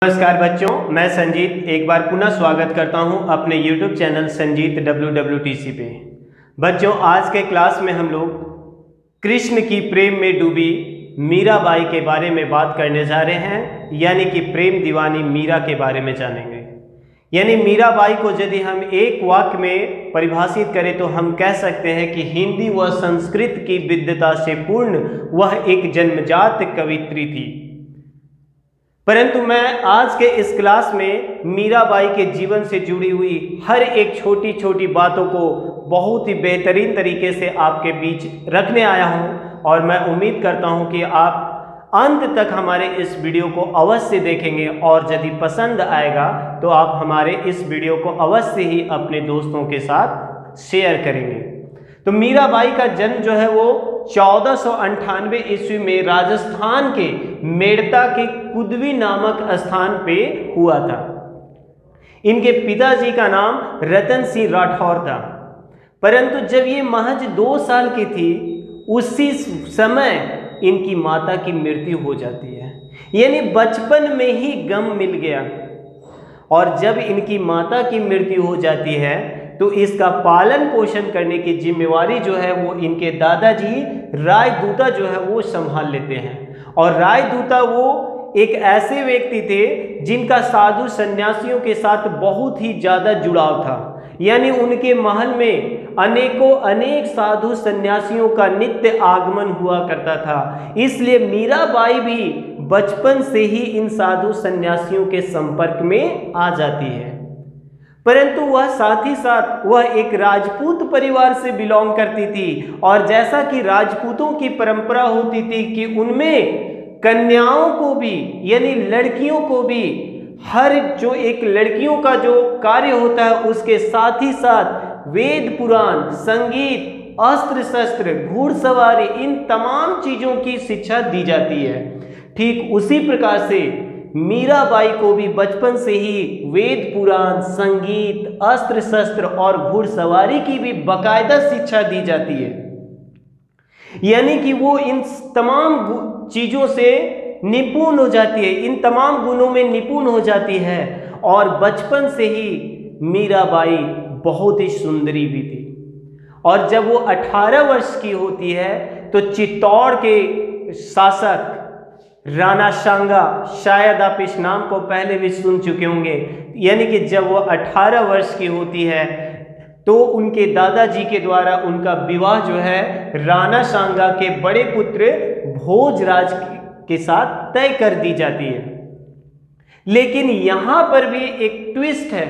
नमस्कार बच्चों, मैं संजीत एक बार पुनः स्वागत करता हूं अपने YouTube चैनल संजीत WWTC पे। बच्चों, आज के क्लास में हम लोग कृष्ण की प्रेम में डूबी मीराबाई के बारे में बात करने जा रहे हैं, यानी कि प्रेम दीवानी मीरा के बारे में जानेंगे। यानी मीराबाई को यदि हम एक वाक्य में परिभाषित करें तो हम कह सकते हैं कि हिंदी व संस्कृत की विद्वता से पूर्ण वह एक जन्मजात कवियत्री थी। परंतु मैं आज के इस क्लास में मीराबाई के जीवन से जुड़ी हुई हर एक छोटी छोटी बातों को बहुत ही बेहतरीन तरीके से आपके बीच रखने आया हूं और मैं उम्मीद करता हूं कि आप अंत तक हमारे इस वीडियो को अवश्य देखेंगे और यदि पसंद आएगा तो आप हमारे इस वीडियो को अवश्य ही अपने दोस्तों के साथ शेयर करेंगे। तो मीराबाई का जन्म जो है वो 1498 ईस्वी में राजस्थान के मेड़ता के कुदवी नामक स्थान पे हुआ था। इनके पिताजी का नाम रतन सिंह राठौर था। परंतु जब ये महज 2 साल की थी उसी समय इनकी माता की मृत्यु हो जाती है, यानी बचपन में ही गम मिल गया। और जब इनकी माता की मृत्यु हो जाती है तो इसका पालन पोषण करने की जिम्मेवारी जो है वो इनके दादाजी राजदूता जो है वो संभाल लेते हैं। और राजदूता वो एक ऐसे व्यक्ति थे जिनका साधु सन्यासियों के साथ बहुत ही ज़्यादा जुड़ाव था, यानी उनके महल में अनेक साधु सन्यासियों का नित्य आगमन हुआ करता था। इसलिए मीराबाई भी बचपन से ही इन साधु सन्यासियों के संपर्क में आ जाती है। परंतु वह साथ ही साथ वह एक राजपूत परिवार से बिलोंग करती थी और जैसा कि राजपूतों की परंपरा होती थी कि उनमें कन्याओं को भी यानी लड़कियों को भी हर जो एक लड़कियों का जो कार्य होता है उसके साथ ही साथ वेद पुराण, संगीत, अस्त्र शस्त्र, घुड़सवारी, इन तमाम चीज़ों की शिक्षा दी जाती है। ठीक उसी प्रकार से मीराबाई को भी बचपन से ही वेद पुराण, संगीत, अस्त्र शस्त्र और घुड़सवारी की भी बाकायदा शिक्षा दी जाती है, यानी कि वो इन तमाम चीज़ों से निपुण हो जाती है, इन तमाम गुणों में निपुण हो जाती है। और बचपन से ही मीराबाई बहुत ही सुंदरी भी थी। और जब वो 18 वर्ष की होती है तो चित्तौड़ के शासक राणा सांगा, शायद आप इस नाम को पहले भी सुन चुके होंगे, यानी कि जब वो 18 वर्ष की होती है तो उनके दादाजी के द्वारा उनका विवाह जो है राणा सांगा के बड़े पुत्र भोजराज के साथ तय कर दी जाती है। लेकिन यहाँ पर भी एक ट्विस्ट है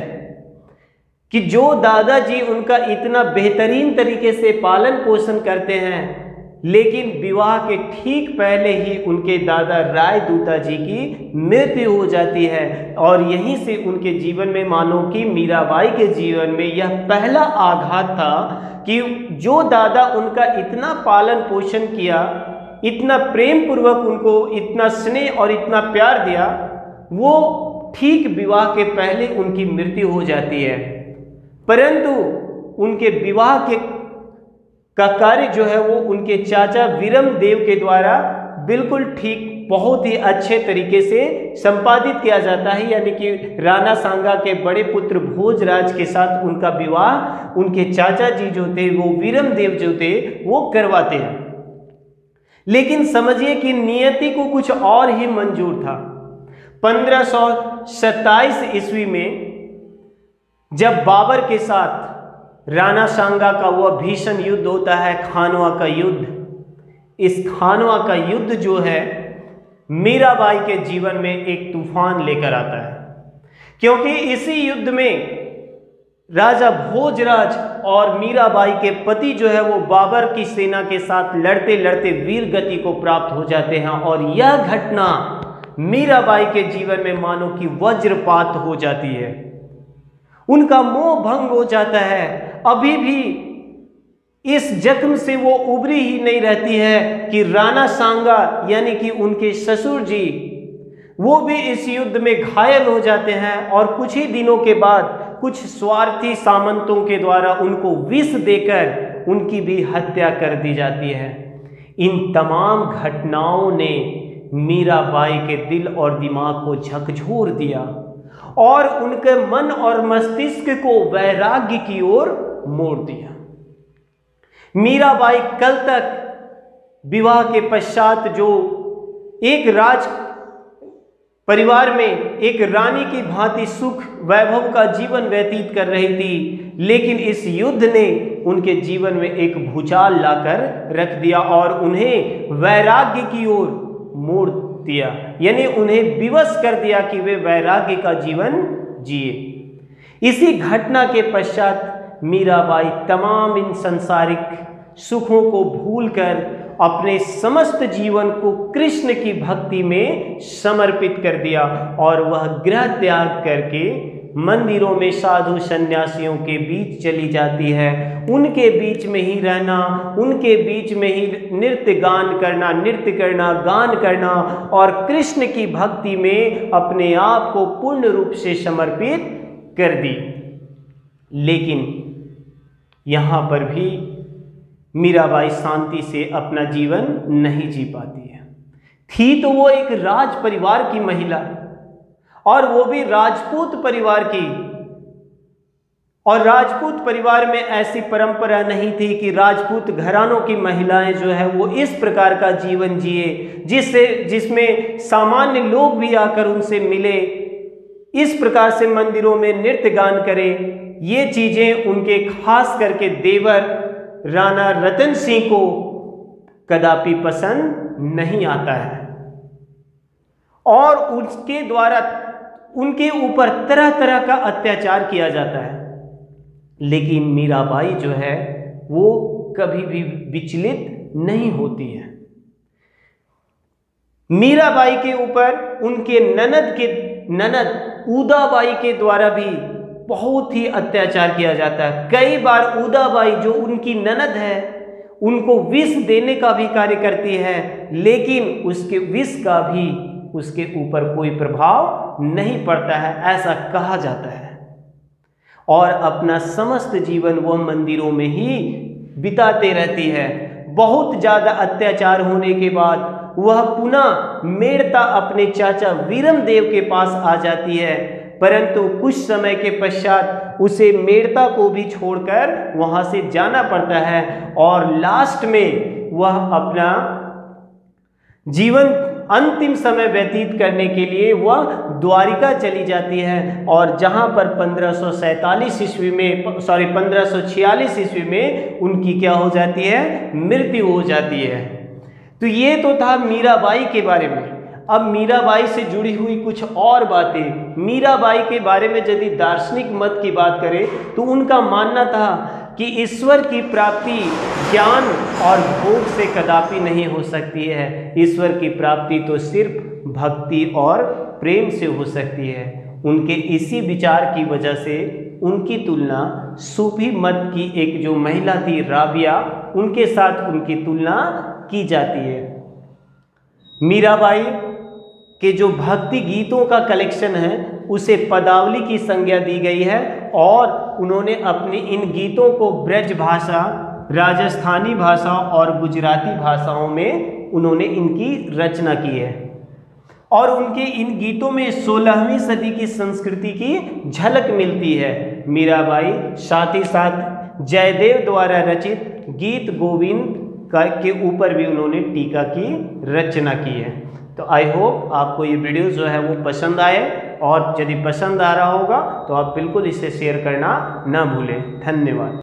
कि जो दादाजी उनका इतना बेहतरीन तरीके से पालन पोषण करते हैं, लेकिन विवाह के ठीक पहले ही उनके दादा राजदूता जी की मृत्यु हो जाती है। और यहीं से उनके जीवन में मानो कि मीराबाई के जीवन में यह पहला आघात था कि जो दादा उनका इतना पालन पोषण किया, इतना प्रेम पूर्वक उनको इतना स्नेह और इतना प्यार दिया, वो ठीक विवाह के पहले उनकी मृत्यु हो जाती है। परंतु उनके विवाह का कार्य जो है वो उनके चाचा वीरम देव के द्वारा बिल्कुल ठीक बहुत ही अच्छे तरीके से संपादित किया जाता है, यानी कि राणा सांगा के बड़े पुत्र भोजराज के साथ उनका विवाह उनके चाचा जी जो थे वो वीरम देव जो थे वो करवाते हैं। लेकिन समझिए कि नियति को कुछ और ही मंजूर था। 1527 ईस्वी में जब बाबर के साथ राणा सांगा का वह भीषण युद्ध होता है, खानवा का युद्ध, इस खानवा का युद्ध जो है मीराबाई के जीवन में एक तूफान लेकर आता है, क्योंकि इसी युद्ध में राजा भोजराज और मीराबाई के पति जो है वो बाबर की सेना के साथ लड़ते लड़ते वीर गति को प्राप्त हो जाते हैं। और यह घटना मीराबाई के जीवन में मानो कि वज्रपात हो जाती है, उनका मोह भंग हो जाता है। अभी भी इस जख्म से वो उबरी ही नहीं रहती है कि राणा सांगा यानी कि उनके ससुर जी वो भी इस युद्ध में घायल हो जाते हैं और कुछ ही दिनों के बाद कुछ स्वार्थी सामंतों के द्वारा उनको विष देकर उनकी भी हत्या कर दी जाती है। इन तमाम घटनाओं ने मीराबाई के दिल और दिमाग को झकझोर दिया और उनके मन और मस्तिष्क को वैराग्य की ओर मोड़ दिया। मीराबाई कल तक विवाह के पश्चात जो एक राज परिवार में एक रानी की भांति सुख वैभव का जीवन व्यतीत कर रही थी, लेकिन इस युद्ध ने उनके जीवन में एक भूचाल लाकर रख दिया और उन्हें वैराग्य की ओर मोड़ दिया, यानी उन्हें विवश कर दिया कि वे वैराग्य का जीवन जिए। इसी घटना के पश्चात मीराबाई तमाम इन सांसारिक सुखों को भूलकर अपने समस्त जीवन को कृष्ण की भक्ति में समर्पित कर दिया और वह गृह त्याग करके मंदिरों में साधु सन्यासियों के बीच चली जाती है। उनके बीच में ही रहना, उनके बीच में ही नृत्य करना, गान करना और कृष्ण की भक्ति में अपने आप को पूर्ण रूप से समर्पित कर दी। लेकिन यहाँ पर भी मीराबाई शांति से अपना जीवन नहीं जी पाती है। थी तो वो एक राज परिवार की महिला, और वो भी राजपूत परिवार की, और राजपूत परिवार में ऐसी परंपरा नहीं थी कि राजपूत घरानों की महिलाएं जो है वो इस प्रकार का जीवन जिए जिसमें सामान्य लोग भी आकर उनसे मिले, इस प्रकार से मंदिरों में नृत्य गान करें। ये चीजें उनके खास करके देवर राणा रतन सिंह को कदापि पसंद नहीं आता है और उसके द्वारा उनके ऊपर तरह तरह का अत्याचार किया जाता है। लेकिन मीराबाई जो है वो कभी भी विचलित नहीं होती है। मीराबाई के ऊपर उनके ननद उदाबाई के द्वारा भी बहुत ही अत्याचार किया जाता है। कई बार उदाबाई जो उनकी ननद है उनको विष देने का भी कार्य करती है, लेकिन उसके विष का भी उसके ऊपर कोई प्रभाव नहीं पड़ता है, ऐसा कहा जाता है। और अपना समस्त जीवन वह मंदिरों में ही बिताते रहती है। बहुत ज़्यादा अत्याचार होने के बाद वह पुनः मेड़ता अपने चाचा वीरमदेव के पास आ जाती है, परंतु कुछ समय के पश्चात उसे मेड़ता को भी छोड़कर वहां से जाना पड़ता है और लास्ट में वह अपना जीवन अंतिम समय व्यतीत करने के लिए वह द्वारिका चली जाती है और जहां पर 1546 ईस्वी में उनकी क्या हो जाती है, मृत्यु हो जाती है। तो ये तो था मीराबाई के बारे में। अब मीराबाई से जुड़ी हुई कुछ और बातें। मीराबाई के बारे में यदि दार्शनिक मत की बात करें तो उनका मानना था कि ईश्वर की प्राप्ति ज्ञान और भोग से कदापि नहीं हो सकती है। ईश्वर की प्राप्ति तो सिर्फ भक्ति और प्रेम से हो सकती है। उनके इसी विचार की वजह से उनकी तुलना सूफी मत की एक जो महिला थी राबिया, उनके साथ उनकी तुलना की जाती है। मीराबाई के जो भक्ति गीतों का कलेक्शन है उसे पदावली की संज्ञा दी गई है और उन्होंने अपनी इन गीतों को ब्रज भाषा, राजस्थानी भाषा और गुजराती भाषाओं में उन्होंने इनकी रचना की है और उनके इन गीतों में 16वीं सदी की संस्कृति की झलक मिलती है। मीराबाई साथ ही साथ जयदेव द्वारा रचित गीत गोविंद के ऊपर भी उन्होंने टीका की रचना की है। तो आई होप आपको ये वीडियो जो है वो पसंद आए और यदि पसंद आ रहा होगा तो आप बिल्कुल इसे शेयर करना ना भूलें। धन्यवाद।